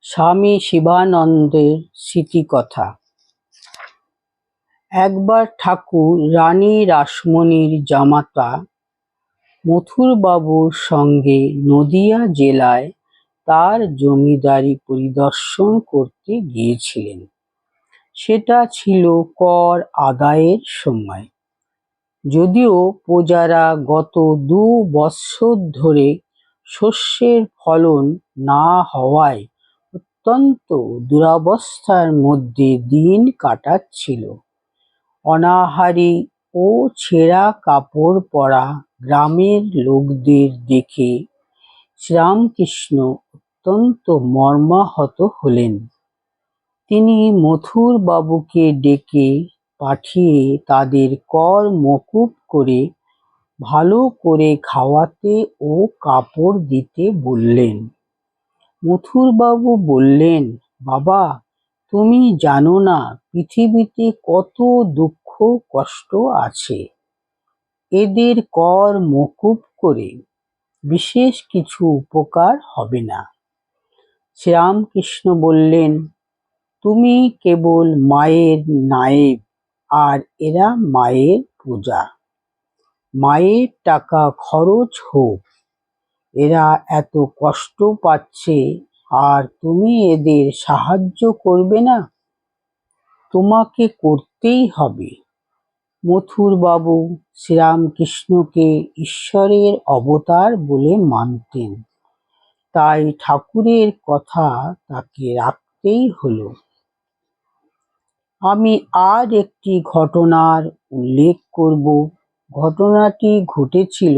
স্বামী শিবানন্দের স্মৃতিকথা। একবার ঠাকুর রানী রাসমণির জামাতা মথুরবাবুর সঙ্গে নদীয়া জেলায় তার জমিদারি পরিদর্শন করতে গিয়েছিলেন। সেটা ছিল কর আদায়ের সময়। যদিও প্রজারা গত 2 বৎসর ধরে শস্যের ফলন না হওয়ায় অত্যন্ত দুরবস্থার মধ্যে দিন কাটাচ্ছিল। অনাহারী ও ছেঁড়া কাপড় পরা গ্রামের লোকদের দেখে শ্রীরামকৃষ্ণ অত্যন্ত মর্মাহত হলেন। তিনি মথুরবাবুকে ডেকে পাঠিয়ে তাদের কর মকুব করে ভালো করে খাওয়াতে ও কাপড় দিতে বললেন। মথুরবাবু বললেন, বাবা, তুমি জানো না পৃথিবীতে কত দুঃখ কষ্ট আছে। এদের কর মকুব করে বিশেষ কিছু উপকার হবে না। শ্রীরামকৃষ্ণ বললেন, তুমি কেবল মায়ের নায়েব, আর এরা মায়ের প্রজা। মায়ের টাকা খরচ হোক, এরা এত কষ্ট পাচ্ছে, আর তুমি এদের সাহায্য করবে না? তোমাকে করতেই হবে। মথুরবাবু শ্রীরামকৃষ্ণকে ঈশ্বরের অবতার বলে মানতেন, তাই ঠাকুরের কথা তাকে রাখতেই হলো। আমি আজ একটি ঘটনার উল্লেখ করব। ঘটনাটি ঘটেছিল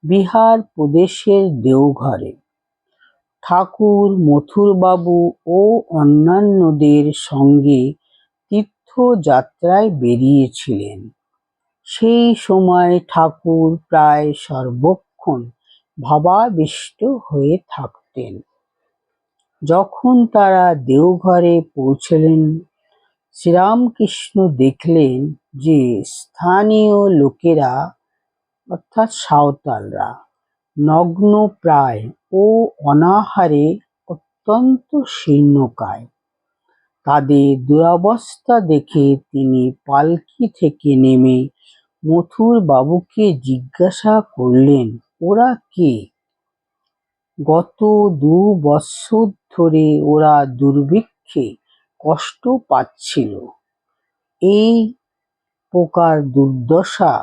বিহার প্রদেশের দেওঘরে। ঠাকুর মথুরবাবু ও অন্যান্যদের সঙ্গে তীর্থযাত্রায় বেরিয়েছিলেন। সেই সময় ঠাকুর প্রায় সর্বক্ষণ ভাবাবিষ্ট হয়ে থাকতেন। যখন তারা দেওঘরে পৌঁছলেন, শ্রীরামকৃষ্ণ দেখলেন যে স্থানীয় লোকেরা অর্থাৎ সাঁওতালরা নগ্নপ্রায় ও অনাহারে অত্যন্ত শীর্ণকায়। তাদের দুরবস্থা দেখে তিনি পালকি থেকে নেমে মথুরবাবুকে জিজ্ঞাসা করলেন, ওরা কে? গত 2 বৎসর ধরে ওরা দুর্ভিক্ষে কষ্ট পাচ্ছিল। এই প্রকার দুর্দশা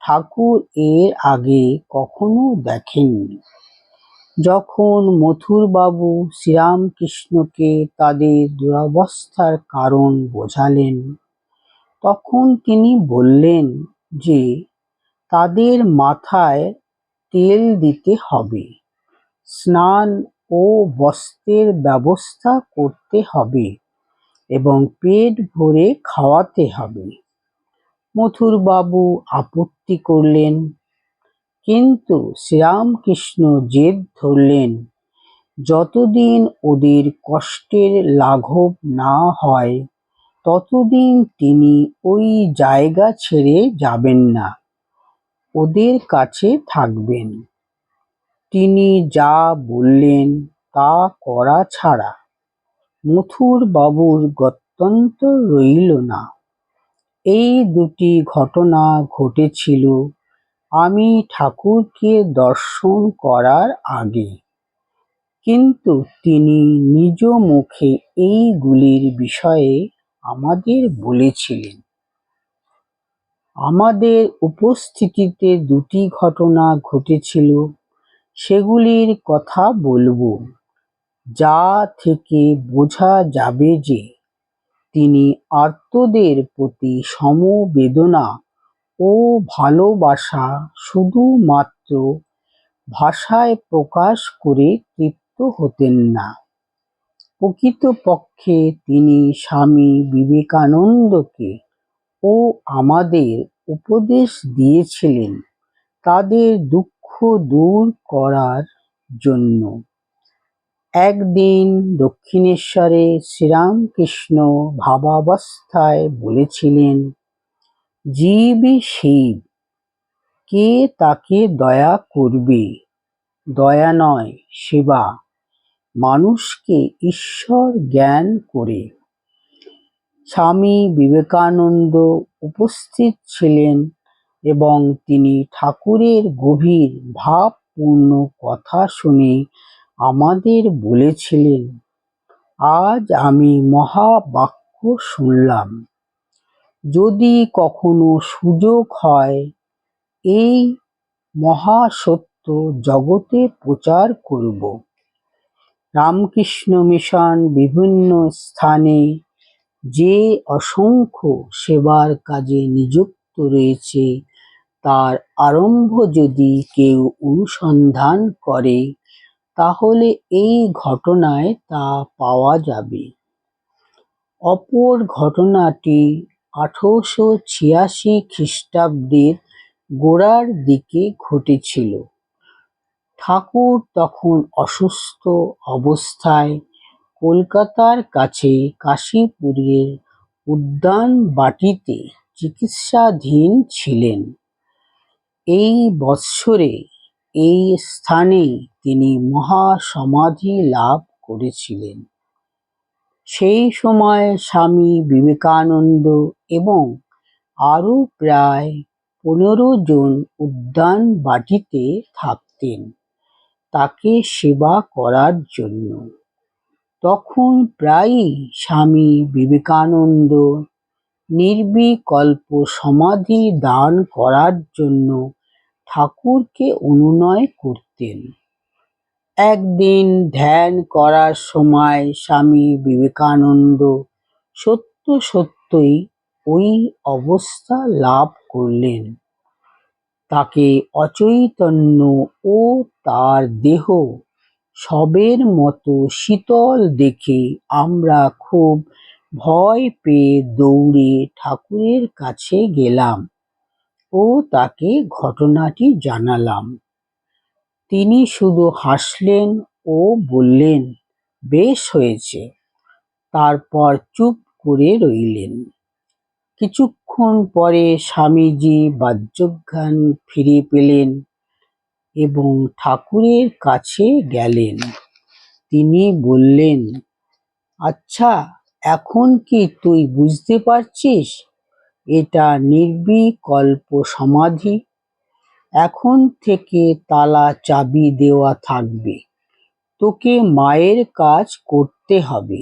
ঠাকুর এর আগে কখনো দেখেননি। যখন মথুরবাবু শ্রীরামকৃষ্ণকে তাদের দুরবস্থার কারণ বোঝালেন, তখন তিনি বললেন যে তাদের মাথায় তেল দিতে হবে, স্নান ও বস্ত্রের ব্যবস্থা করতে হবে এবং পেট ভরে খাওয়াতে হবে। মথুরবাবু আপত্তি করলেন, কিন্তু শ্রীরামকৃষ্ণ জেদ ধরলেন, যতদিন ওদের কষ্টের লাঘব না হয় ততদিন তিনি ওই জায়গা ছেড়ে যাবেন না, ওদের কাছে থাকবেন। তিনি যা বললেন তা করা ছাড়া মথুরবাবুর গত্যন্তর রইল না। এই 2টি ঘটনা ঘটেছিল আমি ঠাকুরকে দর্শন করার আগে, কিন্তু তিনি নিজ মুখে এইগুলির বিষয়ে আমাদের বলেছিলেন। আমাদের উপস্থিতিতে 2টি ঘটনা ঘটেছিল, সেগুলির কথা বলবো, যা থেকে বোঝা যাবে যে তিনি আর্তদের প্রতি সমবেদনা ও ভালোবাসা শুধুমাত্র ভাষায় প্রকাশ করে তৃপ্ত হতেন না। প্রকৃতপক্ষে তিনি স্বামী বিবেকানন্দকে ও আমাদের উপদেশ দিয়েছিলেন তাদের দুঃখ দূর করার জন্য। একদিন দক্ষিণেশ্বরে শ্রীরামকৃষ্ণ ভাবাবস্থায় বলেছিলেন, জীবই শিব, কে তাকে দয়া করবে? দয়া নয়, সেবা। মানুষকে ঈশ্বর জ্ঞান করে। স্বামী বিবেকানন্দ উপস্থিত ছিলেন এবং তিনি ঠাকুরের গভীর ভাবপূর্ণ কথা শুনে আমাদের বলেছিলেন, আজ আমি মহাবাক্য শুনলাম। যদি কখনো সুযোগ হয় এই মহাসত্য জগতে প্রচার করব। রামকৃষ্ণ মিশন বিভিন্ন স্থানে যে অসংখ্য সেবার কাজে নিযুক্ত রয়েছে তার আরম্ভ যদি কেউ অনুসন্ধান করে তাহলে এই ঘটনায় তা পাওয়া যাবে। অপর ঘটনাটি 1886 খ্রিস্টাব্দের গোড়ার দিকে ঘটেছিল। ঠাকুর তখন অসুস্থ অবস্থায় কলকাতার কাছে কাশীপুরের উদ্যানবাটীতে চিকিৎসাধীন ছিলেন। এই বৎসরে এই স্থানেই তিনি মহাসমাধি লাভ করেছিলেন। সেই সময় স্বামী বিবেকানন্দ এবং আরও প্রায় 15 জন উদ্যানবাটীতে থাকতেন তাকে সেবা করার জন্য। তখন প্রায়ই স্বামী বিবেকানন্দ নির্বিকল্প সমাধি দান করার জন্য ঠাকুরকে অনুনয় করতেন। একদিন ধ্যান করার সময় স্বামী বিবেকানন্দ সত্য সত্যই ওই অবস্থা লাভ করলেন। তাকে অচৈতন্য ও তার দেহ শবের মতো শীতল দেখে আমরা খুব ভয় পেয়ে দৌড়ে ঠাকুরের কাছে গেলাম ও তাকে ঘটনাটি জানালাম। তিনি শুধু হাসলেন ও বললেন, বেশ হয়েছে। তারপর চুপ করে রইলেন। কিছুক্ষণ পরে স্বামীজি বাহ্যজ্ঞান ফিরে পেলেন এবং ঠাকুরের কাছে গেলেন। তিনি বললেন, আচ্ছা, এখন কি তুই বুঝতে পারছিস এটা নির্বিকল্প সমাধি? এখন থেকে তালা চাবি দেওয়া থাকবে। তোকে মায়ের কাজ করতে হবে।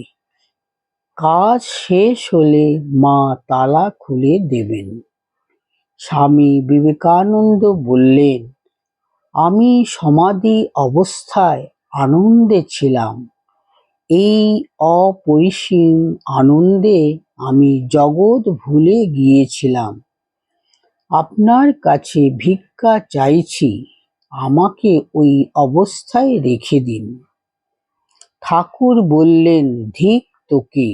কাজ শেষ হলে মা তালা খুলে দেবেন। স্বামী বিবেকানন্দ বললেন, আমি সমাধি অবস্থায় আনন্দে ছিলাম। এই অপরিসীম আনন্দে আমি জগৎ ভুলে গিয়েছিলাম। আপনার কাছে ভিক্ষা চাইছি, আমাকে ওই অবস্থায় রেখে দিন। ঠাকুর বললেন, ধিক তোকে,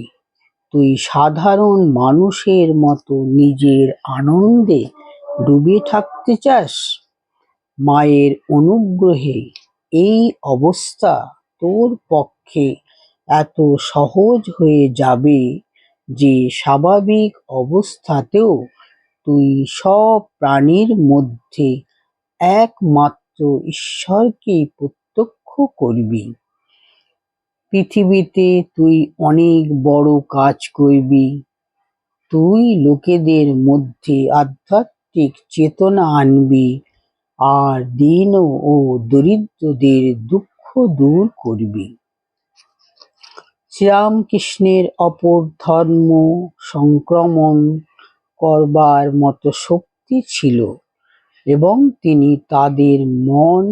তুই সাধারণ মানুষের মতো নিজের আনন্দে ডুবে থাকতে চাস? মায়ের অনুগ্রহে এই অবস্থা তোর পক্ষে এত সহজ হয়ে যাবে যে স্বাভাবিক অবস্থাতেও তুই সব প্রাণীর মধ্যে একমাত্র ঈশ্বরকেই প্রত্যক্ষ করবি। পৃথিবীতে তুই অনেক বড় কাজ করবি। তুই লোকেদের মধ্যে আধ্যাত্মিক চেতনা আনবি আর দীন ও দরিদ্রদের দুঃখ দূর করবি। শ্রীরামকৃষ্ণের অপর ধর্ম সংক্রমণ করবার মতো শক্তি ছিল এবং তিনি তাদের মন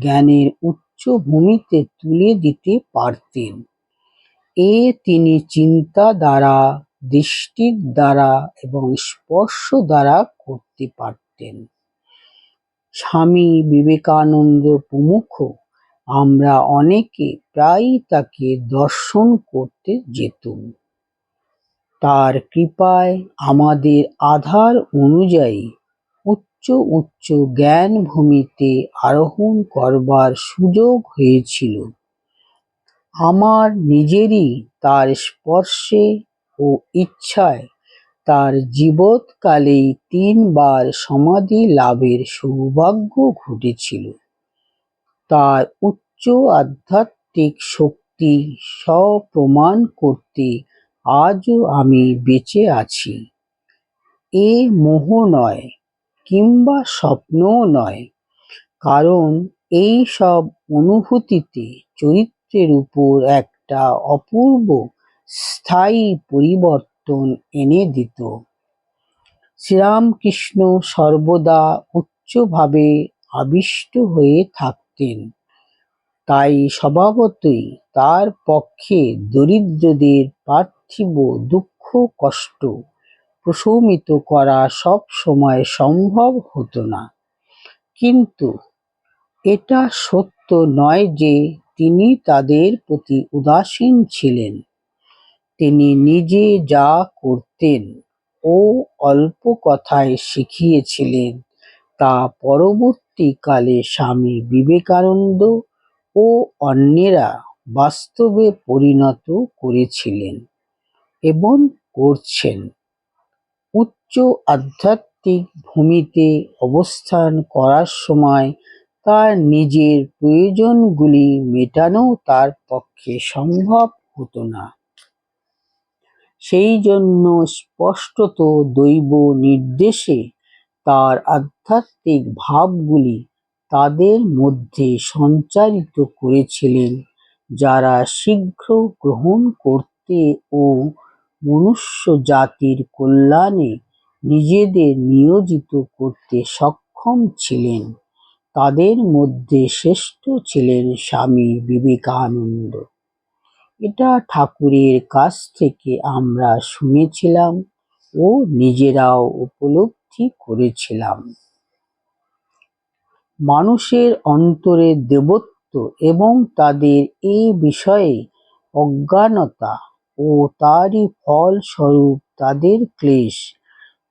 জ্ঞানের উচ্চ ভূমিতে তুলে দিতে পারতেন। এ তিনি চিন্তা দ্বারা, দৃষ্টি দ্বারা এবং স্পর্শ দ্বারা করতে পারতেন। স্বামী বিবেকানন্দ প্রমুখ আমরা অনেকে প্রায়ই তাকে দর্শন করতে যেতুম। তার কৃপায় আমাদের আধার অনুযায়ী উচ্চ উচ্চ জ্ঞান ভূমিতে আরোহণ করবার সুযোগ হয়েছিল। আমার নিজেরই তার স্পর্শে ও ইচ্ছায় তার জীবৎকালেই 3 বার সমাধি লাভের সৌভাগ্য ঘটেছিল। তার উচ্চ আধ্যাত্মিক শক্তি শক্তি স্বপ্রমাণ করতে আজও আমি বেঁচে আছি। এ মোহ নয় কিংবা স্বপ্নও নয়, কারণ এই সব অনুভূতিতে চরিত্রের উপর একটা অপূর্ব স্থায়ী পরিবর্তন এনে দিত। শ্রীরামকৃষ্ণ সর্বদা উচ্চভাবে আবিষ্ট হয়ে থাকতেন, তাই স্বভাবতই তার পক্ষে দরিদ্রদের পার্থিব দুঃখ কষ্ট প্রশমিত করা সব সময় সম্ভব হতো না। কিন্তু এটা সত্য নয় যে তিনি তাদের প্রতি উদাসীন ছিলেন। তিনি নিজে যা করতেন ও অল্প কথায় শিখিয়েছিলেন তা পরবর্তীকালে স্বামী বিবেকানন্দ ও অন্যেরা বাস্তবে পরিণত করেছিলেন এবং করছেন। উচ্চ আধ্যাত্মিক ভূমিতে অবস্থান করার সময় তার নিজের প্রয়োজনগুলি মেটানো তার পক্ষে সম্ভব হতো না। সেই জন্য স্পষ্টত দৈব নির্দেশে তার আধ্যাত্মিক ভাবগুলি তাদের মধ্যে সঞ্চারিত করেছিলেন, যারা শীঘ্র গ্রহণ করতে ও মনুষ্য জাতির কল্যাণে নিজেদের নিয়োজিত করতে সক্ষম ছিলেন। তাদের মধ্যে শ্রেষ্ঠ ছিলেন স্বামী বিবেকানন্দ। এটা ঠাকুরের কাছ থেকে আমরা শুনেছিলাম ও নিজেরাও উপলব্ধি করেছিলাম। মানুষের অন্তরে দেবত্ব এবং তাদের এ বিষয়ে অজ্ঞানতা ও তারই ফলস্বরূপ তাদের ক্লেশ,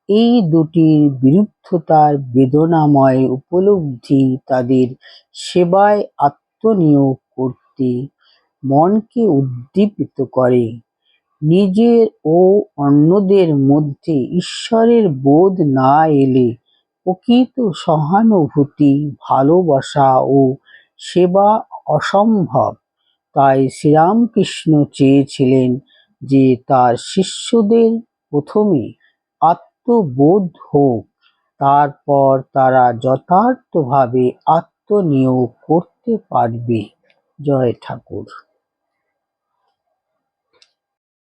এই দুটির বিরুদ্ধতার বেদনাময় উপলব্ধি তাদের সেবায় আত্মনিয়োগ করতে মনকে উদ্দীপিত করে। নিজের ও অন্যদের মধ্যে ঈশ্বরের বোধ না এলে প্রকৃত সহানুভূতি, ভালোবাসা ও সেবা অসম্ভব। তাই শ্রীরামকৃষ্ণ চেয়েছিলেন যে তার শিষ্যদের প্রথমে আত্মবোধ হোক, তারপর তারা যথার্থভাবে আত্মনিয়োগ করতে পারবে। জয় ঠাকুর।